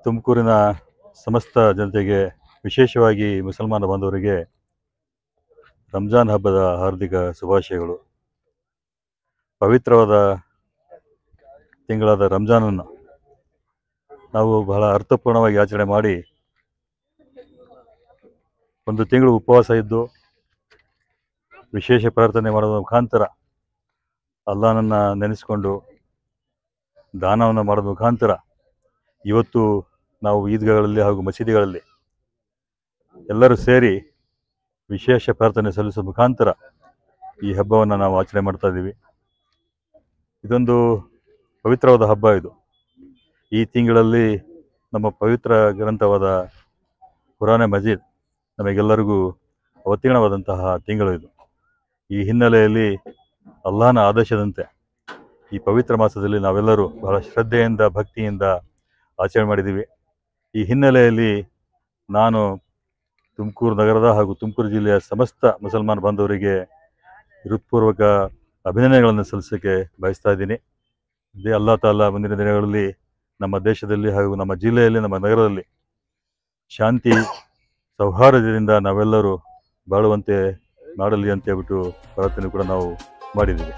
ತುಮಕೂರಿನ ಸಮಸ್ತ ಜನತೆಗೆ, ವಿಶೇಷವಾಗಿ ಮುಸಲ್ಮಾನ ಬಾಂಧವರಿಗೆ ರಂಜಾನ್ ಹಬ್ಬದ ಹಾರ್ದಿಕ ಶುಭಾಶಯಗಳು. ಪವಿತ್ರವಾದ ತಿಂಗಳಾದ ರಂಜಾನನ್ನು ನಾವು ಬಹಳ ಅರ್ಥಪೂರ್ಣವಾಗಿ ಆಚರಣೆ ಮಾಡಿ ಒಂದು ತಿಂಗಳು ಉಪವಾಸ ಇದ್ದು ವಿಶೇಷ ಪ್ರಾರ್ಥನೆ ಮಾಡೋದ್ರ ಮುಖಾಂತರ, ಅಲ್ಲಾಹನನ್ನು ನೆನೆಸಿಕೊಂಡು ದಾನವನ್ನು ಮಾಡೋದ್ರ ಮುಖಾಂತರ ಇವತ್ತು ನಾವು ಈದ್ಗಾಗಳಲ್ಲಿ ಹಾಗೂ ಮಸೀದಿಗಳಲ್ಲಿ ಎಲ್ಲರೂ ಸೇರಿ ವಿಶೇಷ ಪ್ರಾರ್ಥನೆ ಸಲ್ಲಿಸುವ ಮುಖಾಂತರ ಈ ಹಬ್ಬವನ್ನು ನಾವು ಆಚರಣೆ ಮಾಡ್ತಾ ಇದ್ದೀವಿ. ಇದೊಂದು ಪವಿತ್ರವಾದ ಹಬ್ಬ. ಇದು ಈ ತಿಂಗಳಲ್ಲಿ ನಮ್ಮ ಪವಿತ್ರ ಗ್ರಂಥವಾದ ಕುರಾನ್ ಮಜೀದ್ ನಮಗೆಲ್ಲರಿಗೂ ಅವತೀರ್ಣವಾದಂತಹ ತಿಂಗಳು ಇದು. ಈ ಹಿನ್ನೆಲೆಯಲ್ಲಿ ಅಲ್ಲಾಹನ ಆದೇಶದಂತೆ ಈ ಪವಿತ್ರ ಮಾಸದಲ್ಲಿ ನಾವೆಲ್ಲರೂ ಬಹಳ ಶ್ರದ್ಧೆಯಿಂದ ಭಕ್ತಿಯಿಂದ ಆಚರಣೆ ಮಾಡಿದ್ದೀವಿ. ಈ ಹಿನ್ನೆಲೆಯಲ್ಲಿ ನಾನು ತುಮಕೂರು ನಗರದ ಹಾಗೂ ತುಮಕೂರು ಜಿಲ್ಲೆಯ ಸಮಸ್ತ ಮುಸಲ್ಮಾನ ಬಾಂಧವರಿಗೆ ಹೃತ್ಪೂರ್ವಕ ಅಭಿನಂದನೆಗಳನ್ನು ಸಲ್ಲಿಸೋಕ್ಕೆ ಬಯಸ್ತಾ ಇದ್ದೀನಿ. ಇದೇ ಅಲ್ಲಾ ತಾಲಾ ಮುಂದಿನ ದಿನಗಳಲ್ಲಿ ನಮ್ಮ ದೇಶದಲ್ಲಿ ಹಾಗೂ ನಮ್ಮ ಜಿಲ್ಲೆಯಲ್ಲಿ, ನಮ್ಮ ನಗರದಲ್ಲಿ ಶಾಂತಿ ಸೌಹಾರ್ದದಿಂದ ನಾವೆಲ್ಲರೂ ಬಾಳುವಂತೆ ಮಾಡಲಿ ಅಂತ ಹೇಳ್ಬಿಟ್ಟು ಪ್ರಾರ್ಥನೆ ಕೂಡ ನಾವು ಮಾಡಿದ್ದೀವಿ.